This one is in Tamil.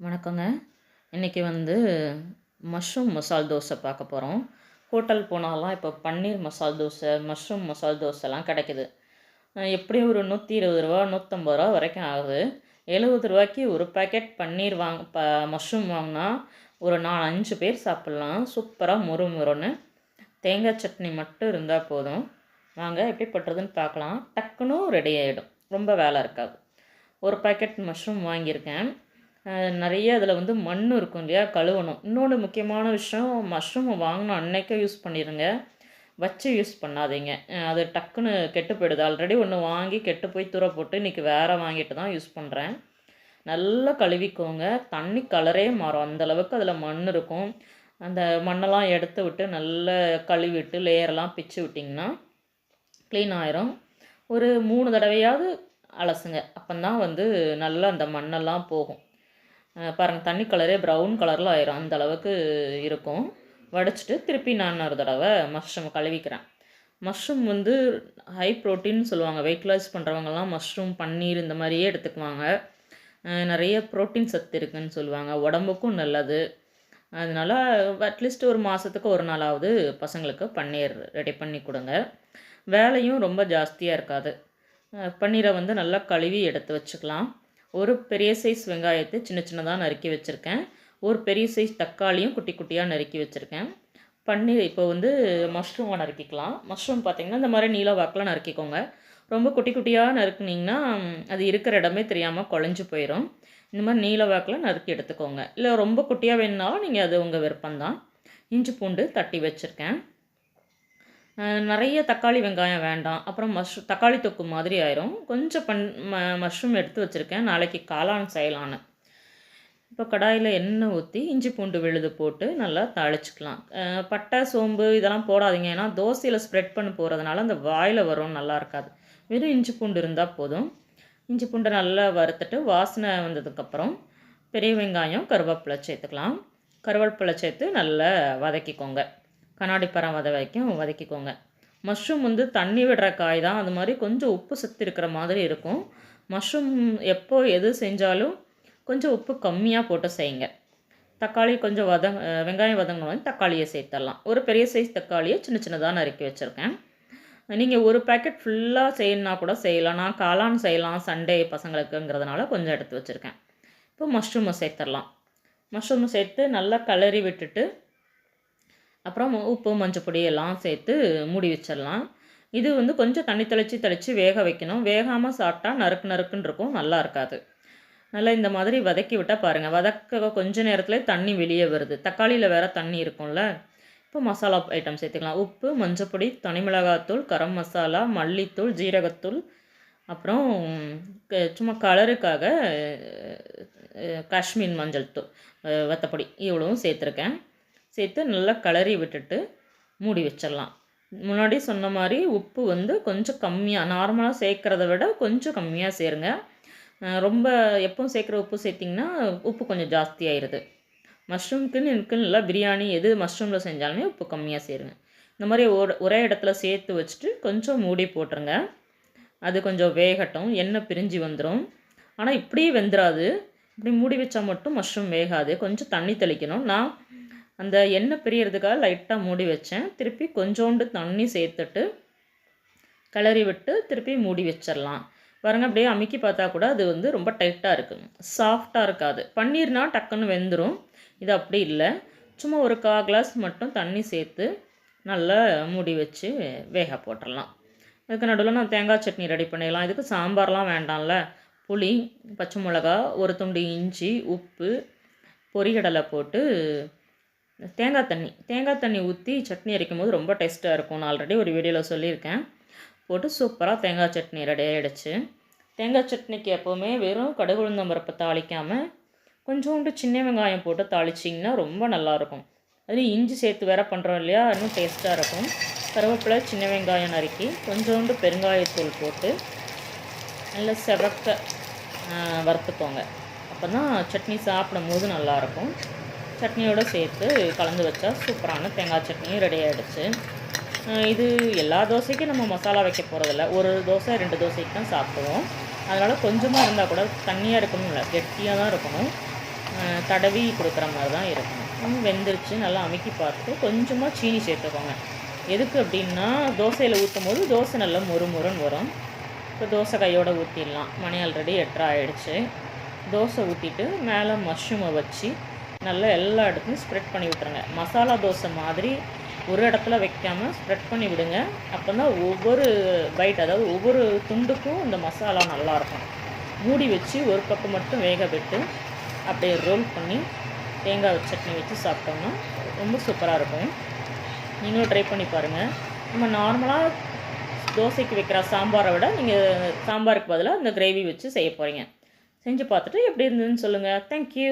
வணக்கங்க. இன்றைக்கி மஷ்ரூம் மசால் தோசை பார்க்க போகிறோம். ஹோட்டல் போனாலாம் இப்போ பன்னீர் மசால் தோசை, மஷ்ரூம் மசால் தோசைலாம் கிடைக்குது. எப்படியும் ஒரு ரூ. 120 ரூ. 150 வரைக்கும் ஆகுது. ரூ. 70க்கு ஒரு பேக்கெட் பன்னீர் மஷ்ரூம் வாங்கினா ஒரு 4, 5 பேர் சாப்பிட்லாம். சூப்பராக மொறு மொறுன்னு தேங்காய் சட்னி மட்டும் இருந்தால் போதும். வாங்க எப்படி பண்ணுறதுன்னு பார்க்கலாம். டக்குன்னு ரெடி ஆகிடும், ரொம்ப வேலை இருக்காது. ஒரு பேக்கெட் மஷ்ரூம் வாங்கியிருக்கேன். நிறைய அதில் மண் இருக்கும் இல்லையா, கழுவணும். இன்னொன்று முக்கியமான விஷயம், மஷ்ரூமை வாங்கின அன்னைக்கே யூஸ் பண்ணிடுங்க, வச்சு யூஸ் பண்ணாதீங்க. அது டக்குன்னு கெட்டு போயிடுது. ஆல்ரெடி ஒன்று வாங்கி கெட்டு போய் தூர போட்டு இன்றைக்கி வேறு வாங்கிட்டு தான் யூஸ் பண்ணுறேன். நல்லா கழுவிக்கோங்க. தண்ணி கலரே மாறும், அந்தளவுக்கு அதில் மண் இருக்கும். அந்த மண்ணெல்லாம் எடுத்து விட்டு நல்லா கழுவிட்டு லேயரெல்லாம் பிச்சு விட்டிங்கன்னா க்ளீன் ஆயிரும். ஒரு 3 தடவையாவது அலசுங்க, அப்போந்தான் நல்லா அந்த மண்ணெல்லாம் போகும். பாருங்கள், தண்ணி கலரே ப்ரௌன் கலரில் ஆயிரும், அந்த அளவுக்கு இருக்கும். வடிச்சிட்டு திருப்பி நான் ஒரு தடவை மஷ்ரூம் கழுவிக்கிறேன். மஷ்ரூம் ஹை ப்ரோட்டீன் சொல்லுவாங்க. வெயிட் லாஸ் பண்ணுறவங்கலாம் மஷ்ரூம், பன்னீர் இந்த மாதிரியே எடுத்துக்குவாங்க. நிறைய ப்ரோட்டீன் சத்து இருக்குதுன்னு சொல்லுவாங்க, உடம்புக்கும் நல்லது. அதனால் அட்லீஸ்ட் ஒரு மாதத்துக்கு ஒரு நாளாவது பசங்களுக்கு பன்னீர் ரெடி பண்ணி கொடுங்க. வேலையும் ரொம்ப ஜாஸ்தியாக இருக்காது. பன்னீரை நல்லா கழுவி எடுத்து வச்சுக்கலாம். ஒரு பெரிய சைஸ் வெங்காயத்தை சின்ன சின்னதாக நறுக்கி வச்சுருக்கேன். ஒரு பெரிய சைஸ் தக்காளியும் குட்டி குட்டியாக நறுக்கி வச்சுருக்கேன். பன்னீர் இப்போ மஷ்ரூமை நறுக்கிக்கலாம். மஷ்ரூம் பார்த்திங்கன்னா இந்த மாதிரி நீல வாக்கில் நறுக்கிக்கோங்க. ரொம்ப குட்டி குட்டியாக நறுக்குனிங்கன்னா அது இருக்கிற இடமே தெரியாமல் குழஞ்சி போயிடும். இந்த மாதிரி நீல வாக்கில் நறுக்கி எடுத்துக்கோங்க. இல்லை ரொம்ப குட்டியாக வேணுனாலும் நீங்கள் அது உங்கள் விருப்பம்தான். இஞ்சி பூண்டு தட்டி வச்சுருக்கேன். நிறைய தக்காளி வெங்காயம் வேண்டாம், அப்புறம் தக்காளி தொக்கு மாதிரி ஆயிரும். கொஞ்சம் மஷ்ரூம் எடுத்து வச்சுருக்கேன், நாளைக்கு காளான் செய்யலான்னு. இப்போ கடாயில் எண்ணெய் ஊற்றி இஞ்சி பூண்டு விழுது போட்டு நல்லா தாளிச்சிக்கலாம். பட்டை சோம்பு இதெல்லாம் போடாதீங்க, ஏன்னா தோசையில் ஸ்ப்ரெட் பண்ணி போகிறதுனால அந்த வாயில் வரும், நல்லா இருக்காது. வெறும் இஞ்சி பூண்டு இருந்தால் போதும். இஞ்சி பூண்டை நல்லா வறுத்துட்டு வாசனை வந்ததுக்கப்புறம் பெரிய வெங்காயம், கருவேப்பிலை சேர்த்துக்கலாம். கருவேப்பிலை சேர்த்து நல்லா வதக்கிக்கோங்க. கண்ணாடி பரம் வரைக்கும் வதக்கிக்கோங்க. மஷ்ரூம் தண்ணி விடுற காய் தான், அது மாதிரி கொஞ்சம் உப்பு சத்து இருக்கிற மாதிரி இருக்கும். மஷ்ரூம் எப்போ எது செஞ்சாலும் கொஞ்சம் உப்பு கம்மியாக போட்டு செய்யுங்க. தக்காளி கொஞ்சம் வெங்காயம் வதங்கினோடனே தக்காளியை சேர்த்துடலாம். ஒரு பெரிய சைஸ் தக்காளியை சின்ன சின்னதாக நறுக்கி வச்சுருக்கேன். நீங்கள் ஒரு பேக்கெட் ஃபுல்லாக செய்யணுன்னா கூட செய்யலாம். நான் காளான் செய்யலாம் சண்டே பசங்களுக்குங்கிறதுனால கொஞ்சம் எடுத்து வச்சுருக்கேன். இப்போ மஷ்ரூமை சேர்த்துடலாம். மஷ்ரூமை சேர்த்து நல்லா கிளறி விட்டுட்டு அப்புறம் உப்பு, மஞ்சப்பொடி எல்லாம் சேர்த்து மூடி வச்சிடலாம். இது கொஞ்சம் தண்ணி தெளித்து வேக வைக்கணும். வேகாமல் சாப்பிட்டா நறுக்கு நறுக்குன்னு இருக்கும், நல்லா இருக்காது. நல்லா இந்த மாதிரி வதக்கி விட்டால் பாருங்கள், வதக்க கொஞ்ச நேரத்தில் தண்ணி வெளியே வருது. தக்காளியில் வேறு தண்ணி இருக்கும்ல. இப்போ மசாலா ஐட்டம் சேர்த்துக்கலாம். உப்பு, மஞ்சப்பொடி, தனி மிளகாத்தூள், கரம் மசாலா, மல்லித்தூள், ஜீரகத்தூள், அப்புறம் சும்மா கலருக்காக காஷ்மீர் மஞ்சள் தூள், வத்தப்பொடி இவ்வளவும் சேர்த்துருக்கேன். சேர்த்து நல்லா கிளறி விட்டுட்டு மூடி வச்சிடலாம். முன்னாடி சொன்ன மாதிரி உப்பு கொஞ்சம் கம்மியாக, நார்மலாக சேர்க்குறத விட கொஞ்சம் கம்மியாக சேருங்க. ரொம்ப எப்பவும் சேர்க்குற உப்பு சேர்த்திங்கன்னா உப்பு கொஞ்சம் ஜாஸ்தி ஆயிடுது. மஷ்ரூம்க்குன்னு நல்லா பிரியாணி எது மஷ்ரூமில் செஞ்சாலுமே உப்பு கம்மியாக சேருங்க. இந்த மாதிரி ஒரே இடத்துல சேர்த்து வச்சுட்டு கொஞ்சம் மூடி போட்டுருங்க. அது கொஞ்சம் வேகட்டும், எண்ணெய் பிரிஞ்சு வந்துடும். ஆனால் இப்படியே வெந்துடாது, இப்படி மூடி வச்சா மட்டும் மஷ்ரூம் வேகாது. கொஞ்சம் தண்ணி தெளிக்கணும். நான் அந்த எண்ணெய் பிரியறதுக்காக லைட்டாக மூடி வச்சேன். திருப்பி கொஞ்சோண்டு தண்ணி சேர்த்துட்டு கிளறி விட்டு திருப்பி மூடி வச்சிடலாம். பாருங்கள், அப்படியே அமுக்கி பார்த்தா கூட அது ரொம்ப டைட்டாக இருக்குது, சாஃப்டாக இருக்காது. பன்னீர்னால் டக்குன்னு வெந்துடும். இது அப்படி இல்லை. சும்மா ஒரு 1/4 கிளாஸ் மட்டும் தண்ணி சேர்த்து நல்லா மூடி வச்சு வேக போட்டுடலாம். அதுக்கு நடுவில் நான் தேங்காய் சட்னி ரெடி பண்ணிடலாம். இதுக்கு சாம்பார்லாம் வேண்டாம்ல. புளி, பச்சை மிளகா, ஒரு துண்டு இஞ்சி, உப்பு, பொரிகடலை போட்டு தேங்காய் தண்ணி ஊற்றி சட்னி அரைக்கும் போது ரொம்ப டேஸ்ட்டாக இருக்கும். நான் ஆல்ரெடி ஒரு வீடியோவில் சொல்லியிருக்கேன். போட்டு சூப்பராக தேங்காய் சட்னி ரெடி ஆகிடுச்சு. தேங்காய் சட்னிக்கு எப்போவுமே வெறும் கடுகு உளுந்தம் பருப்பை தாளிக்காமல் கொஞ்சோண்டு சின்ன வெங்காயம் போட்டு தாளிச்சிங்கன்னா ரொம்ப நல்லாயிருக்கும். அதுலேயும் இஞ்சி சேர்த்து வேற பண்ணுறோம் இல்லையா, இன்னும் டேஸ்ட்டாக இருக்கும். கருவேப்பிலை, சின்ன வெங்காயம் நறுக்கி கொஞ்சோண்டு பெருங்காயத்தூள் போட்டு நல்லா செவக்க வறுத்துக்கோங்க. அப்போ தான் சட்னி சாப்பிடும் போது நல்லாயிருக்கும். சட்னியோடு சேர்த்து கலந்து வச்சா சூப்பரான தேங்காய் சட்னியும் ரெடி ஆகிடுச்சு. இது எல்லா தோசைக்கும் நம்ம மசாலா வைக்க போகிறதில்ல. ஒரு தோசை 2 தோசைக்கு தான் சாப்பிடுவோம். அதனால் கொஞ்சமாக இருந்தால் கூட தண்ணியாக இருக்கணும் இல்லை, கெட்டியாக தான் இருக்கணும். தடவி கொடுக்குற மாதிரி தான் இருக்கணும். வெந்துருச்சு நல்லா அமுக்கி பார்த்து கொஞ்சமாக சீனி சேர்த்துக்கோங்க. எதுக்கு அப்படின்னா தோசையில் ஊற்றும் போது தோசை நல்லா மொறுமொறுன்னு வரும். இப்போ தோசை கையோடு ஊற்றிடலாம். மணி ஆல்ரெடி 8:30 ஆகிடுச்சு. தோசை ஊற்றிட்டு மேலே மஷ்ரூமை வச்சு நல்லா எல்லா இடத்துலையும் ஸ்ப்ரெட் பண்ணி விட்டுருங்க. மசாலா தோசை மாதிரி ஒரு இடத்துல வைக்காமல் ஸ்ப்ரெட் பண்ணி விடுங்க. அப்போ தான் ஒவ்வொரு பைட், அதாவது ஒவ்வொரு துண்டுக்கும் இந்த மசாலா நல்லாயிருக்கும். மூடி வச்சு ஒரு கப்பு மட்டும் வேக விட்டு அப்படியே ரோல் பண்ணி தேங்காய் சட்னி வச்சு சாப்பிட்டோம்னா ரொம்ப சூப்பராக இருக்கும். நீங்களும் ட்ரை பண்ணி பாருங்கள். நம்ம நார்மலாக தோசைக்கு வைக்கிற சாம்பாரை விட நீங்கள் சாம்பாருக்கு பதிலாக இந்த கிரேவி வச்சு செய்ய போகிறீங்க. செஞ்சு பார்த்துட்டு எப்படி இருந்ததுன்னு சொல்லுங்கள். தேங்க்யூ.